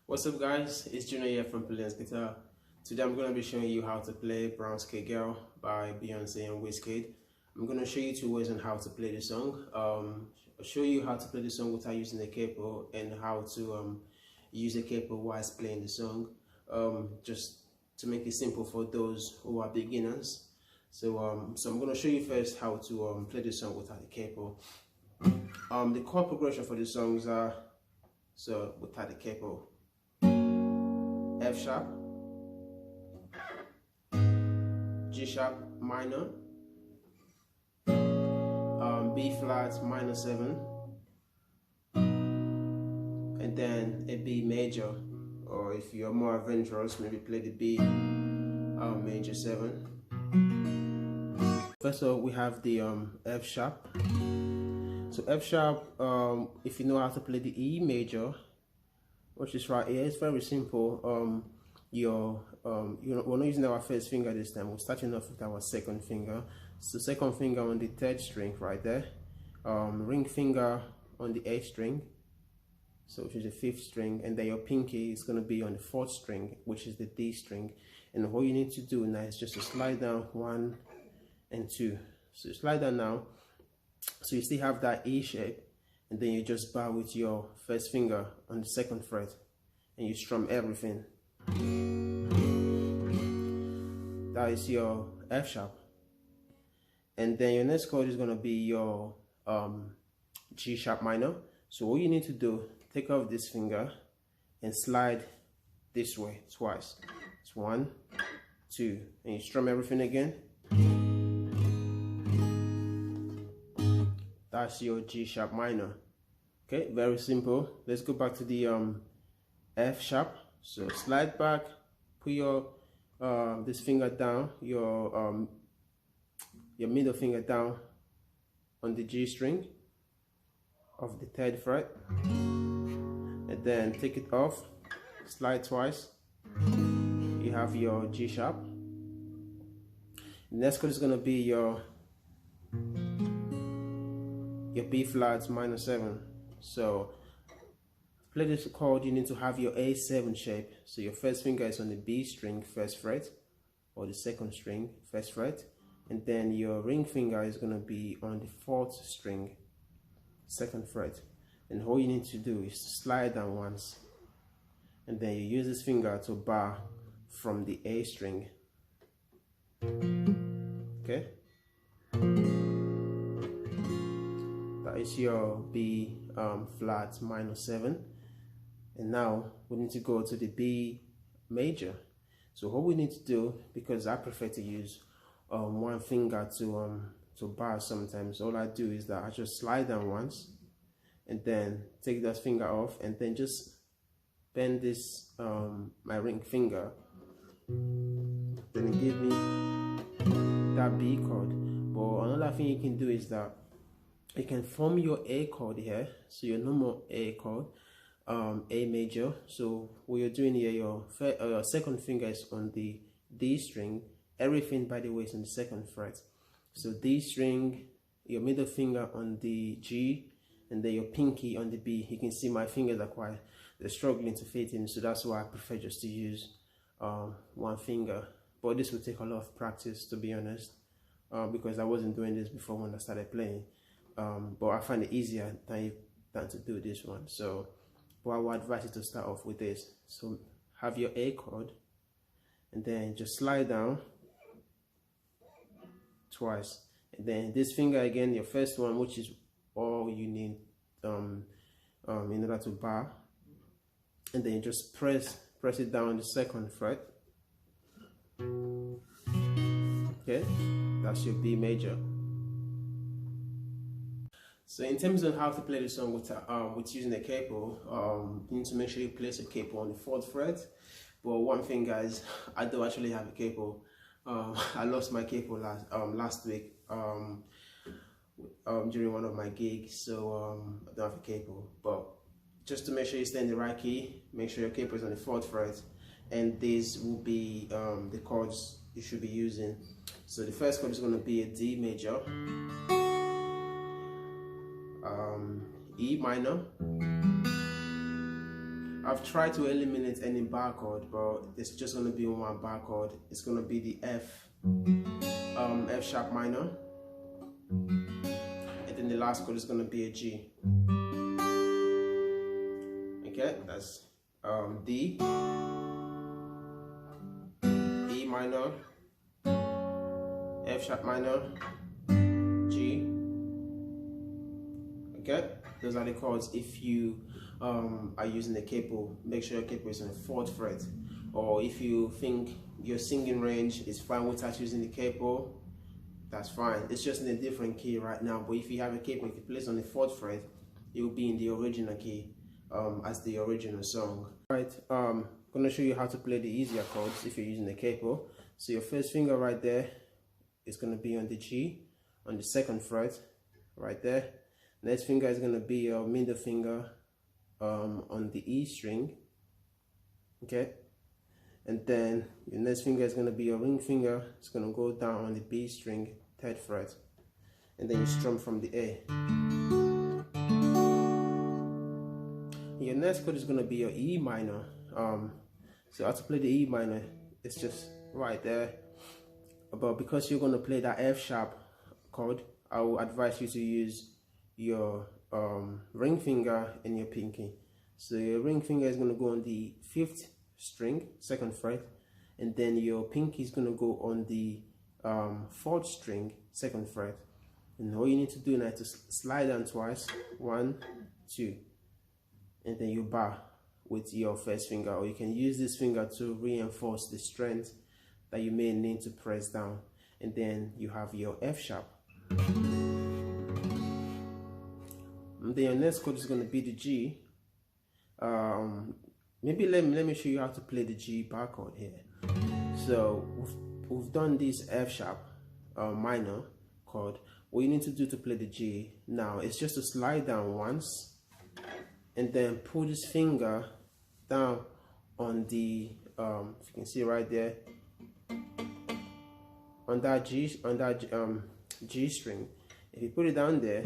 What's up guys, it's Junior here from Beyonce Guitar. Today I'm going to be showing you how to play Brown Skin Girl by Beyonce and Wizkid. I'm going to show you two ways on how to play the song. I'll show you how to play the song without using the capo and how to use the capo whilst playing the song, just to make it simple for those who are beginners. So I'm going to show you first how to play the song without the capo. The chord progression for the songs are, so without the capo: F sharp, G sharp minor, B flat minor 7, and then a B major, or if you're more adventurous, maybe play the B major 7. First of all, we have the F sharp. So F sharp, if you know how to play the E major, which is right here, it's very simple. We're not using our first finger this time. We're starting off with our second finger. So second finger on the third string right there, ring finger on the 8th string, so which is the 5th string, and then your pinky is going to be on the 4th string, which is the D string. And what you need to do now is just to slide down 1 and 2. So slide down now, so you still have that E shape, and then you just bar with your first finger on the 2nd fret and you strum everything. That is your F sharp. And then your next chord is going to be your G sharp minor. So what you need to do, take off this finger and slide this way twice. It's 1, 2, and you strum everything again. That's your G sharp minor. Okay, very simple. Let's go back to the F sharp. So slide back, put your this finger down, your middle finger down on the G string of the 3rd fret, and then take it off, slide twice. You have your G sharp. The next chord is going to be your B flat minor 7. So to play this chord, you need to have your A7 shape. So your first finger is on the B string 1st fret, or the 2nd string 1st fret, and then your ring finger is going to be on the 4th string 2nd fret. And all you need to do is to slide down once, and then you use this finger to bar from the A string. Okay, that is your B flat minor 7. And now we need to go to the B major. So what we need to do, because I prefer to use one finger to bar sometimes, all I do is that I just slide down once and then take that finger off, and then just bend this my ring finger, then it gives me that B chord. But another thing you can do is that you can form your A chord here, so your normal A chord, A major. So what you're doing here, your second finger is on the D string. Everything, by the way, is on the 2nd fret. So D string, your middle finger on the G, and then your pinky on the B. You can see my fingers are they're struggling to fit in, so that's why I prefer just to use one finger. But this will take a lot of practice, to be honest, because I wasn't doing this before when I started playing. But I find it easier than to do this one. So but I would advise you to start off with this. So have your A chord, and then just slide down twice, and then this finger again, your first one, which is all you need in order to bar, and then you just press it down the 2nd fret. Okay, that's your B major. So in terms of how to play the song with using a capo, you need to make sure you place a capo on the 4th fret. But one thing, guys, I don't actually have a capo. I lost my capo last week during one of my gigs, so I don't have a capo. But just to make sure you stay in the right key, make sure your capo is on the 4th fret, and these will be the chords you should be using. So the first chord is going to be a D major, E minor, I've tried to eliminate any bar chord, but it's just going to be one bar chord. It's going to be the F sharp minor, and then the last chord is going to be a G. Okay, that's D, E minor, F sharp minor, G. Okay, those are the chords. If you are using the capo, make sure your capo is on the 4th fret. Or if you think your singing range is fine without using the capo, that's fine. It's just in a different key right now. But if you have a capo, if you play it on the 4th fret, it will be in the original key as the original song. Right, I'm gonna show you how to play the easier chords if you're using the capo. So your first finger right there is gonna be on the G, on the 2nd fret, right there. Next finger is gonna be your middle finger on the E string. Okay, and then your next finger is gonna be your ring finger. It's gonna go down on the B string, 3rd fret, and then you strum from the A. Your next chord is going to be your E minor. So how to play the E minor, it's just right there. But because you're going to play that F sharp chord, I will advise you to use your ring finger and your pinky. So your ring finger is going to go on the 5th string, 2nd fret, and then your pinky is going to go on the 4th string, 2nd fret. And all you need to do now is to slide down twice, 1, 2. And then you bar with your first finger, or you can use this finger to reinforce the strength that you may need to press down. And then you have your F sharp. And then your next chord is going to be the G. Maybe let me show you how to play the G bar chord here. So we've done this F sharp minor chord. What you need to do to play the G now is just to slide down once, and then pull this finger down on the if you can see right there, on that G string. If you put it down there,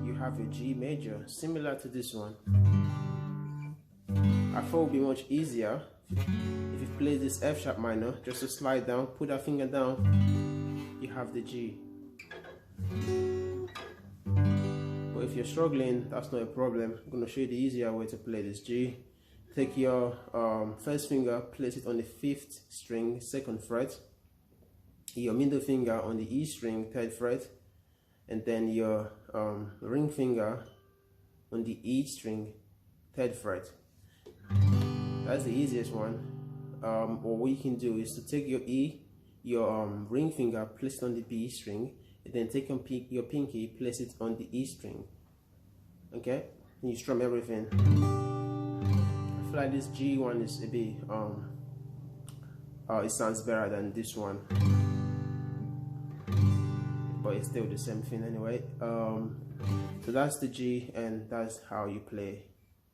you have your G major, similar to this one. I thought it would be much easier if you play this F sharp minor, just to slide down, put that finger down, you have the G. But if you're struggling, that's not a problem. I'm going to show you the easier way to play this G. Take your first finger, place it on the 5th string, 2nd fret. Your middle finger on the E string, 3rd fret. And then your ring finger on the E string, 3rd fret. That's the easiest one. Or what you can do is to take your ring finger, place it on the B string, and then take your pinky, place it on the E string. Okay, and you strum everything. I feel like this G one is a bit it sounds better than this one, but it's still the same thing anyway. So that's the G, and that's how you play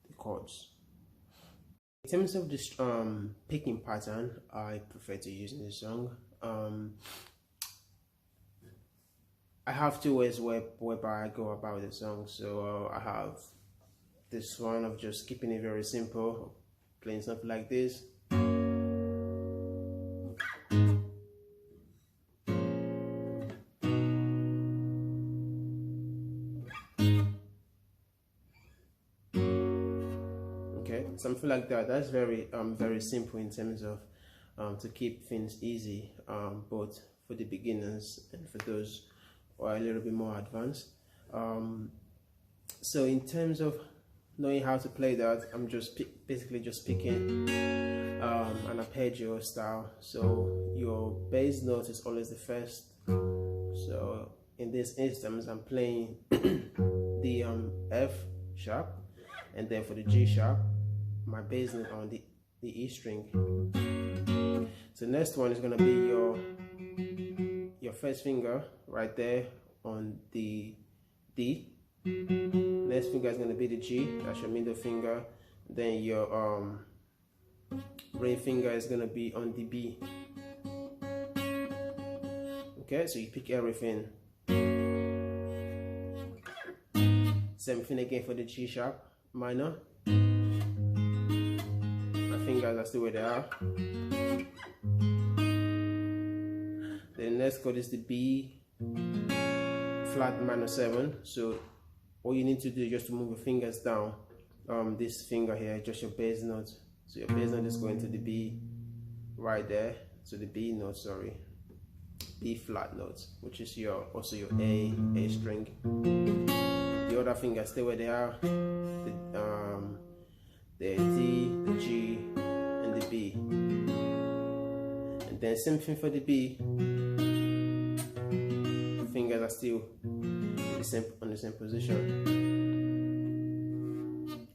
the chords. In terms of this picking pattern, I prefer to use in the song. I have two ways whereby I go about the song. So I have this one of just keeping it very simple, playing something like this. Okay, something like that. That's very simple in terms of to keep things easy, both for the beginners and for those who are a little bit more advanced. So in terms of knowing how to play that, I'm just basically just picking an arpeggio style. So your bass note is always the first. So in this instance, I'm playing the F sharp, and then for the G sharp, my bass note on the E string. So next one is gonna be your first finger right there on the D. Next finger is gonna be the G, that's your middle finger. Then your ring finger is gonna be on the B. Okay, so you pick everything. Same thing again for the G sharp minor. fingers are still where they are. The next chord is the B flat minor 7. So all you need to do is just to move your fingers down. This finger here, just your bass note. So your bass note is going to the B right there. So the B note, sorry, B flat note, which is also your A string. The other fingers stay where they are. The D, the G, and the B. And then same thing for the B. The fingers are still on the same position.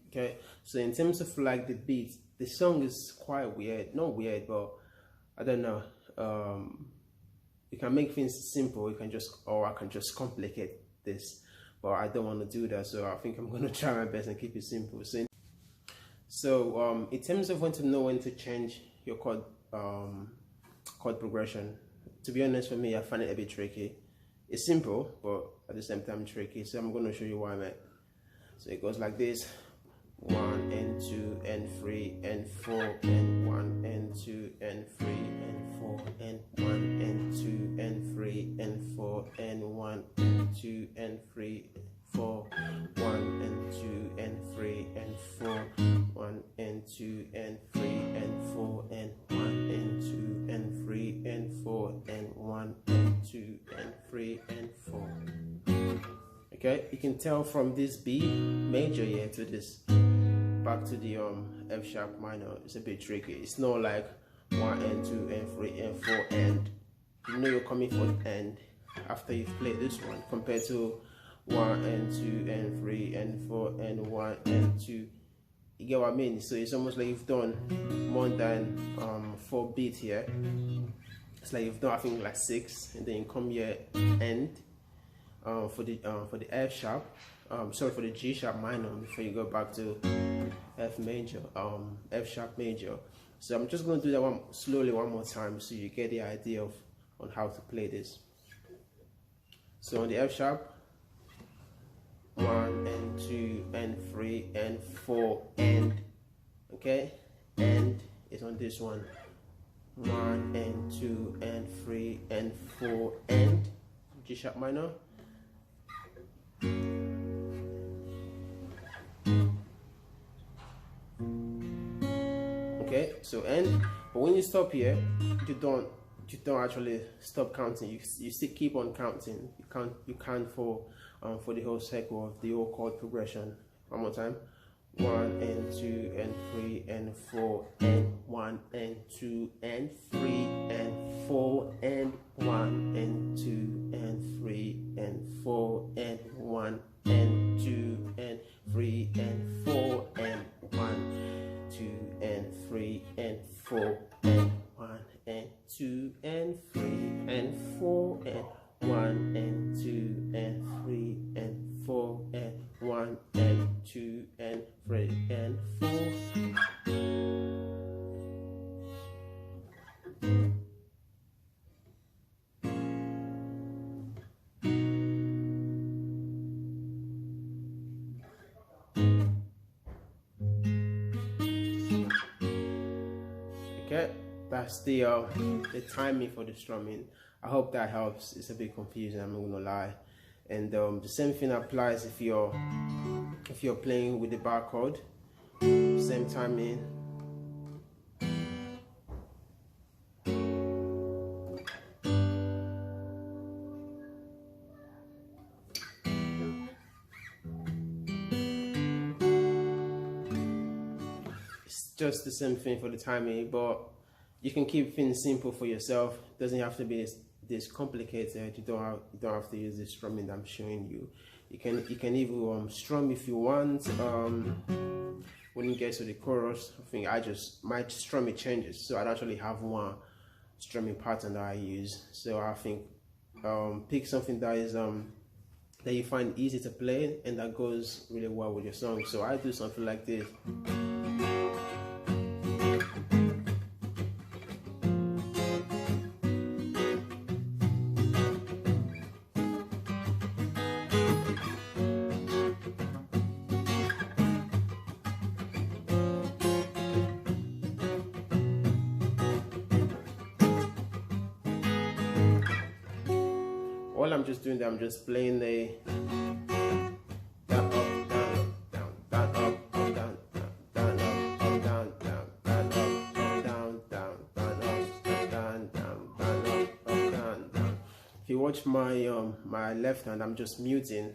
Okay, so in terms of like the beats, the song is quite weird. Not weird, but I don't know. You can make things simple. You can I can just complicate this, but I don't want to do that. So I think I'm gonna try my best and keep it simple. So in terms of when to know when to change your chord progression, to be honest, for me, I find it a bit tricky. It's simple, but at the same time tricky. So I'm gonna show you why, man. So it goes like this: 1 and 2 and 3 and 4 and 1 and 2 and 3 and 4 and 1 and 2 and 3 and 4 and 1 and 2 and 3 and 4 1 and 2 and 3 and 4 1 and 2 and 3 and 4 and 1 and 2 and 3 and 4 and 1 and 2 and 3 and 4. Okay, you can tell from this B major here to this back to the F sharp minor. It's a bit tricky. It's not like 1 and 2 and 3 and 4 and you know you're coming for the end after you've played this one, compared to 1 and 2 and 3 and 4 and 1 and 2. You get what I mean? So it's almost like you've done more than 4 beats here. It's like you've done, I think, like 6, and then you come here end for the F sharp. Sorry, for the G sharp minor before you go back to F major, F sharp major. So I'm just going to do that slowly one more time so you get the idea on how to play this. So on the F sharp, 1 and 2 and 3 and 4 and, okay, and it's on this one, 1 and 2 and 3 and 4 and G sharp minor. Okay, so end. But when you stop here, you don't actually stop counting. You still keep on counting. You count for the whole cycle of the whole chord progression. One more time: 1 and 2 and 3 and 4 and 1 and 2 and 3 and 4 and 1 and 2 and 3 and 4 and 1 and 2 and 3 and 4 and 1, 2 and 3 and 4 and 1 and 2 and 3 and 4 and 1 and 2 and 3 and 4 and 1 and 2 and 3 and 4. Okay, that's the timing for the strumming. I hope that helps. It's a bit confusing, I'm not gonna lie. And the same thing applies if you're playing with the bar chord. Same timing. It's just the same thing for the timing, but you can keep things simple for yourself. It doesn't have to be this complicated. You don't have to use this strumming that I'm showing you. You can even strum if you want. When you get to the chorus, I think my strumming changes, so I actually have one strumming pattern that I use. So I think pick something that is that you find easy to play and that goes really well with your song. So I do something like this. I'm just doing that, I'm just playing the down, up, down, down, down, up, down, down, up, down, down, down, up, down, down, down, up, down, down, down, up, down, down. If you watch my my left hand, I'm just muting.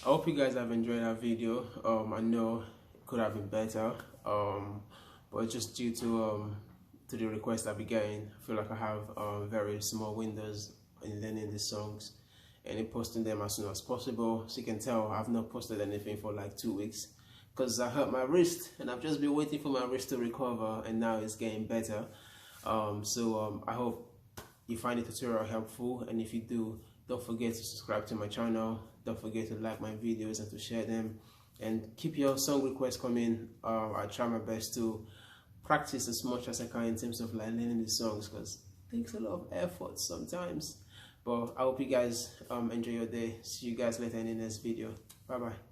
I hope you guys have enjoyed that video. I know it could have been better, but just due to the requests I've been getting, I feel like I have very small windows in learning these songs and in posting them as soon as possible. So you can tell I've not posted anything for like 2 weeks because I hurt my wrist and I've just been waiting for my wrist to recover, and now it's getting better. I hope you find the tutorial helpful, and if you do, don't forget to subscribe to my channel. Don't forget to like my videos and to share them, and keep your song requests coming. I try my best to practice as much as I can in terms of like learning the songs, because it takes a lot of effort sometimes. But I hope you guys enjoy your day. See you guys later in the next video. Bye bye.